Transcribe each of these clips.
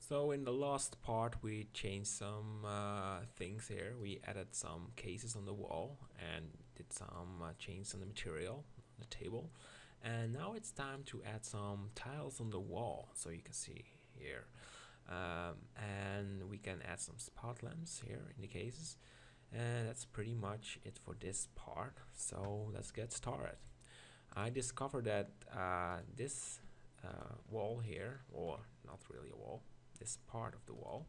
So in the last part we changed some things here. We added some cases on the wall and did some change on the material on the table. And now it's time to add some tiles on the wall, so you can see here. And we can add some spot lamps here in the cases. And that's pretty much it for this part. So let's get started. I discovered that this wall here, or not really a wall, this part of the wall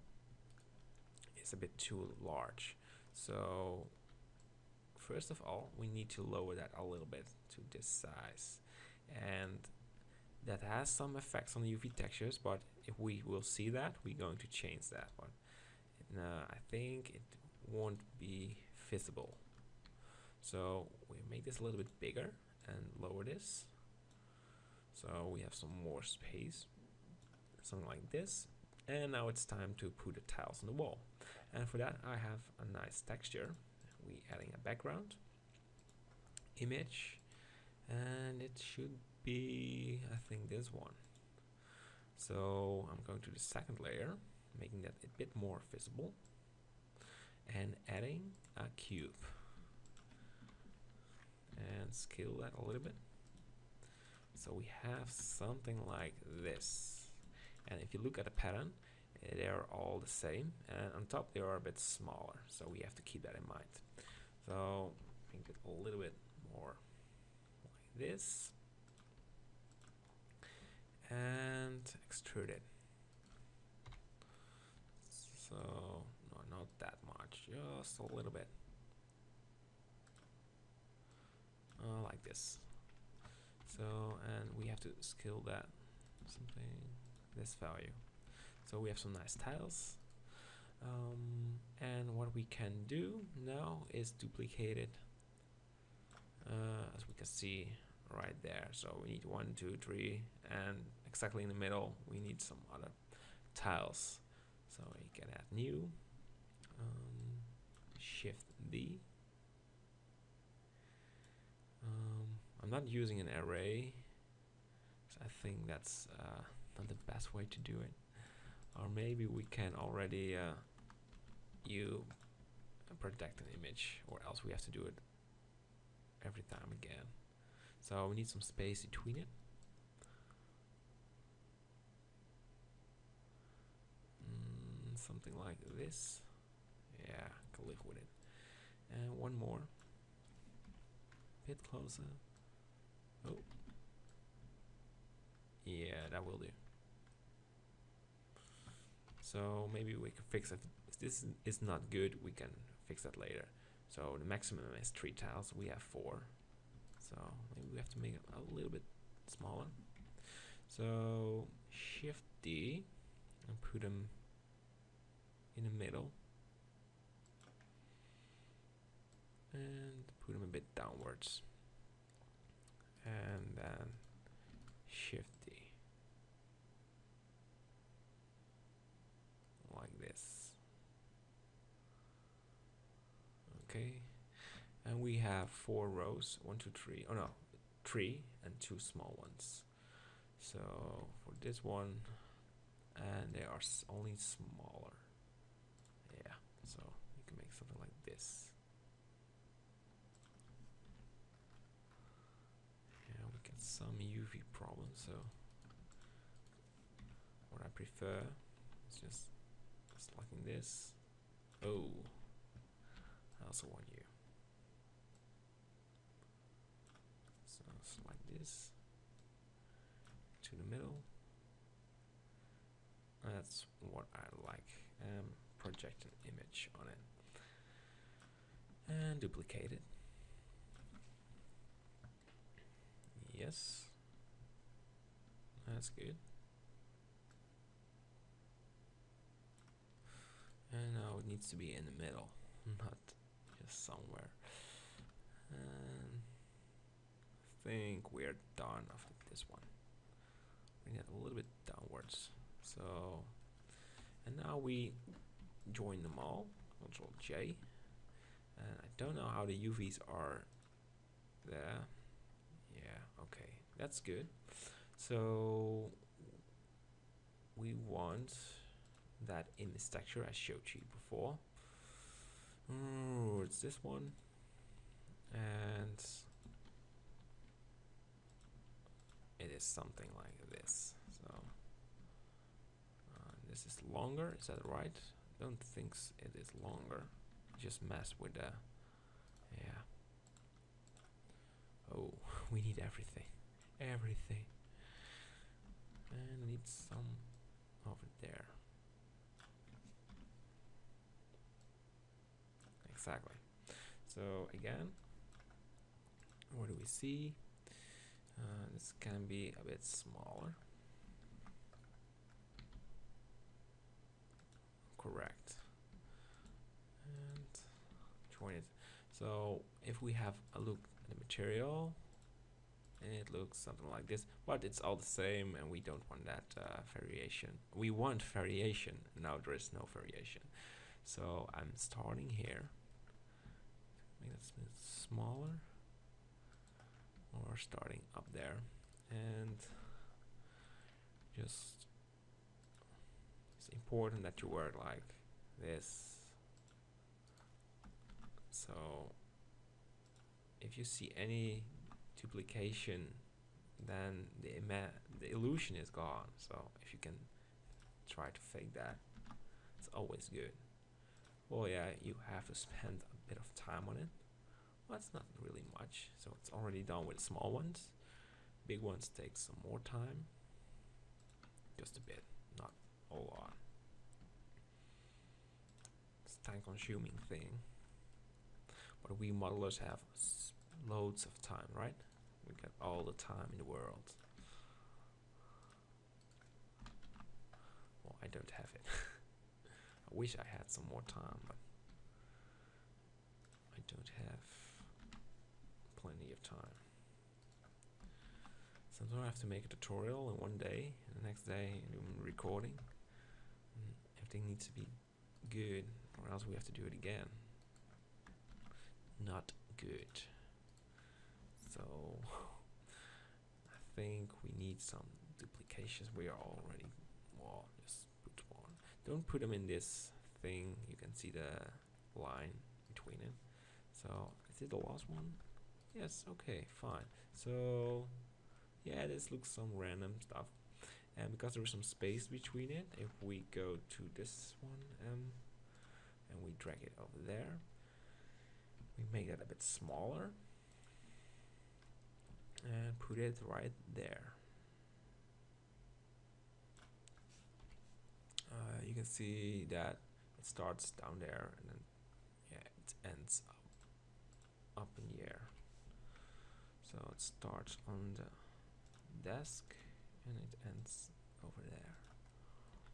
is a bit too large. So first of all, we need to lower that a little bit to this size, and that has some effects on the UV textures, but if we will see that, we're going to change that one. I think it won't be visible, so we make this a little bit bigger and lower this, so we have some more space, something like this. And now it's time to put the tiles on the wall, and for that I have a nice texture. We adding a background image, and it should be, I think, this one. So I'm going to the second layer, making that a bit more visible, and adding a cube and scale that a little bit, so we have something like this. And if you look at the pattern, they are all the same, and on top they are a bit smaller, so we have to keep that in mind. So make it a little bit more like this, and extrude it. So no, not that much, just a little bit, like this. So, and we have to scale that something, this value. So we have some nice tiles, and what we can do now is duplicate it, as we can see right there. So we need 1, 2, 3, and exactly in the middle we need some other tiles. So you can add new, Shift D. I'm not using an array, so I think that's not the best way to do it. Or maybe we can already project an image, or else we have to do it every time again. So we need some space between it. Something like this. Yeah, I can live with it. And one more. A bit closer. Oh. Yeah, that will do. So maybe we can fix it. If this is not good, we can fix that later. So the maximum is 3 tiles. We have 4. So maybe we have to make it a little bit smaller. So Shift D and put them in the middle. And put them a bit downwards. And then Shift D. Like this. Okay. And we have 4 rows. 1, 2, 3. Oh no, 3 and 2 small ones. So for this one, and they are only smaller. Yeah, so you can make something like this. Yeah, we get some UV problems, so what I prefer is just like this. Oh, I also want you. So it's like this to the middle. That's what I like. Project an image on it and duplicate it. Yes, that's good. And now it needs to be in the middle, not just somewhere. And I think we're done after this one. Bring it a little bit downwards. So, and now we join them all. Control J. And I don't know how the UVs are there. Yeah, okay, that's good. So we want that image texture I showed you before. It's this one, and it is something like this. So this is longer, is that right? Don't think it is longer. Just mess with the, yeah. Oh, we need everything, everything, and we need some over there. Exactly. So again, what do we see? This can be a bit smaller. Correct. And join it. So if we have a look at the material, and it looks something like this, but it's all the same, and we don't want that variation. We want variation. Now there is no variation. So I'm starting here. Make that smooth smaller, or starting up there, and just it's important that you work like this. So if you see any duplication, then the illusion is gone. So if you can try to fake that, it's always good. Well, yeah, you have to spend a bit of time on it. Well, it's not really much, so it's already done with small ones. Big ones take some more time, just a bit, not a lot. It's a time-consuming thing, but we modelers have loads of time, right? We got all the time in the world. Well, I don't have it. I wish I had some more time, but I don't have plenty of time. Sometimes I have to make a tutorial in one day, and the next day I'm recording. And everything needs to be good, or else we have to do it again. Not good. So I think we need some duplications. We are already, well, just put one. Don't put them in this thing. You can see the line between it. So is it the last one? Yes, okay, fine. So yeah, this looks some random stuff, and because there is some space between it, if we go to this one and we drag it over there, we make it a bit smaller and put it right there. You can see that it starts down there, and then yeah, it ends up in the air. So it starts on the desk and it ends over there.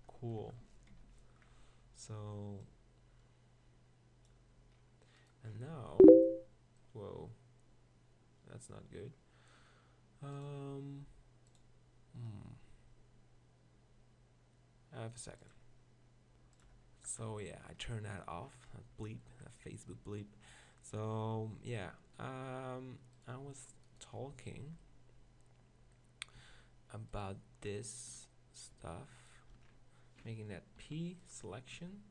Cool. So, and now, whoa, that's not good. I have a second. So yeah, I turn that off, a bleep, a Facebook bleep. So yeah, I was talking about this stuff, making that P selection,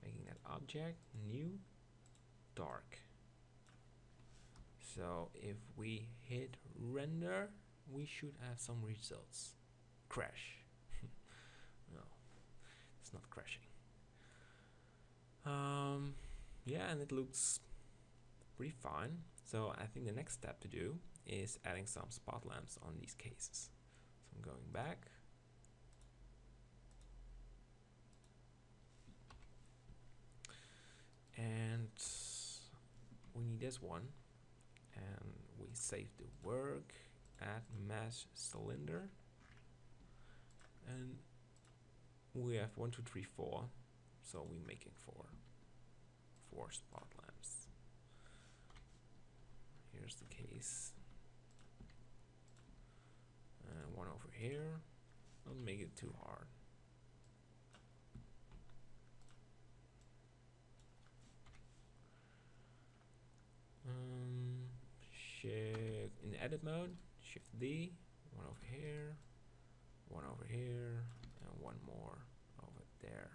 making that object new, dark. So if we hit render, we should have some results. Crash. No, it's not crashing. Yeah, and it looks pretty fine. So I think the next step to do is adding some spot lamps on these cases. So I'm going back. And we need this one. And we save the work, add mesh cylinder. And we have 1, 2, 3, 4. So we're making four spot lamps. Here's the case. And one over here. Don't make it too hard. In edit mode, Shift D, one over here, one over here, and one more over there.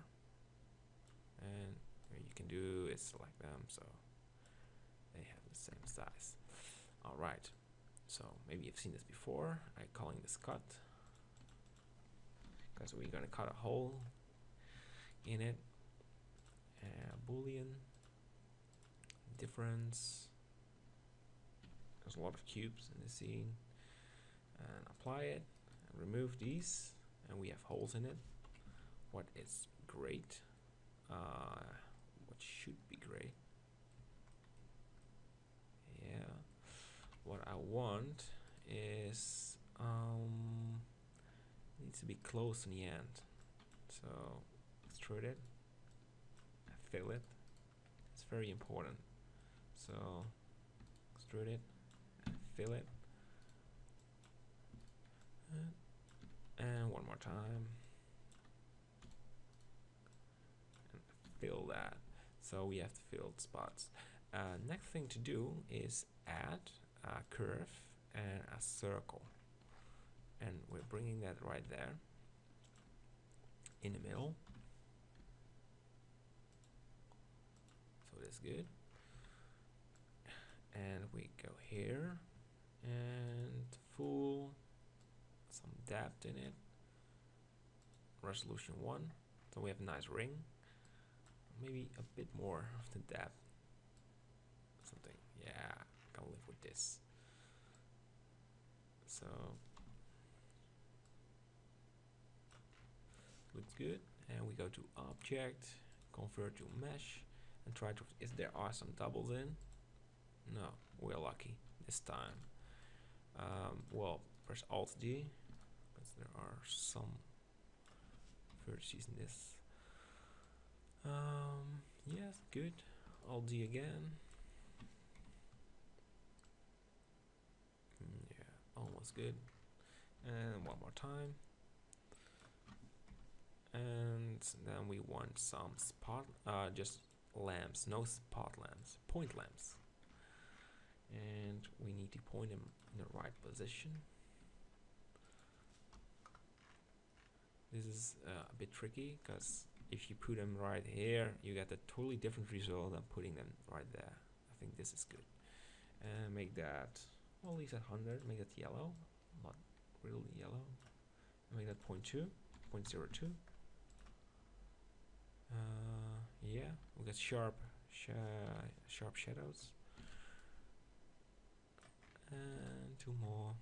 And what you can do is select them so they have the same size. Alright, so maybe you've seen this before. I'm calling this cut because we're going to cut a hole in it. Boolean difference. There's a lot of cubes in the scene. And apply it and remove these, and we have holes in it. What is great? What should be great? Yeah. What I want is needs to be close in the end. So extrude it, fill it. It's very important. So extrude it and fill it. And one more time. And fill that. So we have to fill spots. Next thing to do is add a curve and a circle. And we're bringing that right there in the middle. So that's good. And we go here and full, some depth in it, resolution 1, so we have a nice ring, maybe a bit more of the depth, something, yeah, can live with this. So looks good, and we go to object, convert to mesh, and try to, is there are some doubles in? No, we're lucky this time. Well, press Alt D, because there are some vertices in this. Yes, good. Alt D again. Yeah, almost good. And one more time. And then we want some spot, just lamps, no spot lamps, point lamps. And we need to point them in the right position. This is a bit tricky because if you put them right here, you get a totally different result than putting them right there. I think this is good. And make that, well, at least at 100, make that yellow, not really yellow. Make that 0.2, 0.02. Yeah, we got sharp shadows. And two more,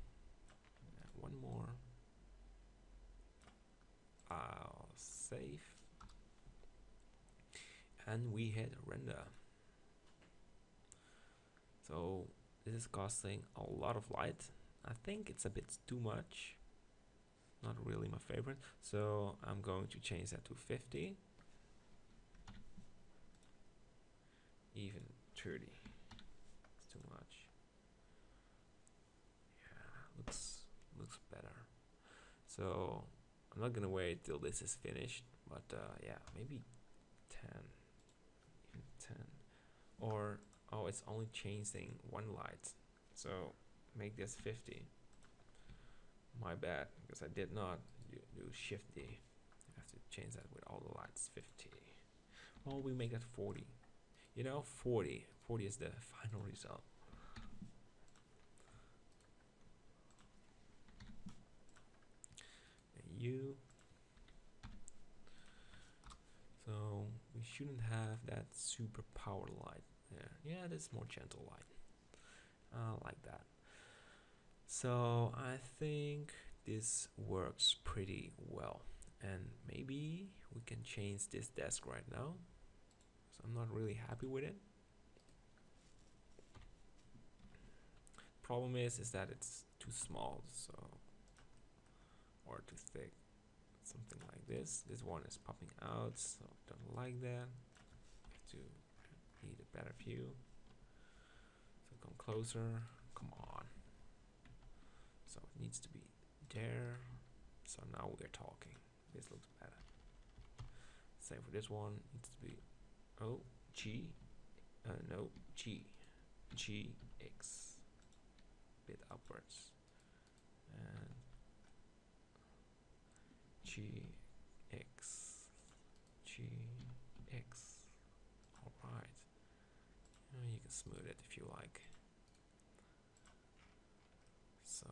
and one more. I'll save, and we hit render. So this is costing a lot of light. I think it's a bit too much, not really my favorite, so I'm going to change that to 50, even 30. It's too much. Yeah, looks better. So I'm not gonna wait till this is finished, but yeah, maybe 10, even 10, or oh, it's only changing one light, so make this 50. My bad, because I did not do Shift D. I have to change that with all the lights. 50. Well, we make that 40. You know, 40 is the final result. You. So we shouldn't have that super power light there. Yeah, this more gentle light. Like that. So I think this works pretty well, and maybe we can change this desk right now. So I'm not really happy with it. Problem is that it's too small, so, or too thick, something like this. This one is popping out, so don't like that. Have to need a better view. So come closer. Come on. So it needs to be there. So now we're talking. This looks better. Same for this one. It needs to be G. No, G. GX. Bit upwards. And GX, GX. All right. You can smooth it if you like. So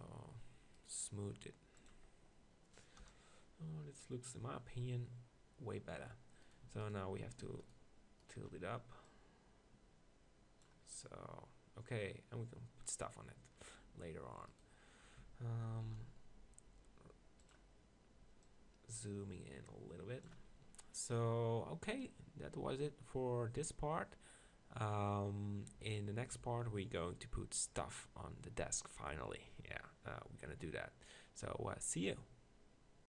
smooth it. Oh, this looks, in my opinion, way better. So now we have to tilt it up. So okay, and we can put stuff on it later on. Zooming in a little bit. So okay, that was it for this part. In the next part we're going to put stuff on the desk finally. Yeah, we're gonna do that. So see you.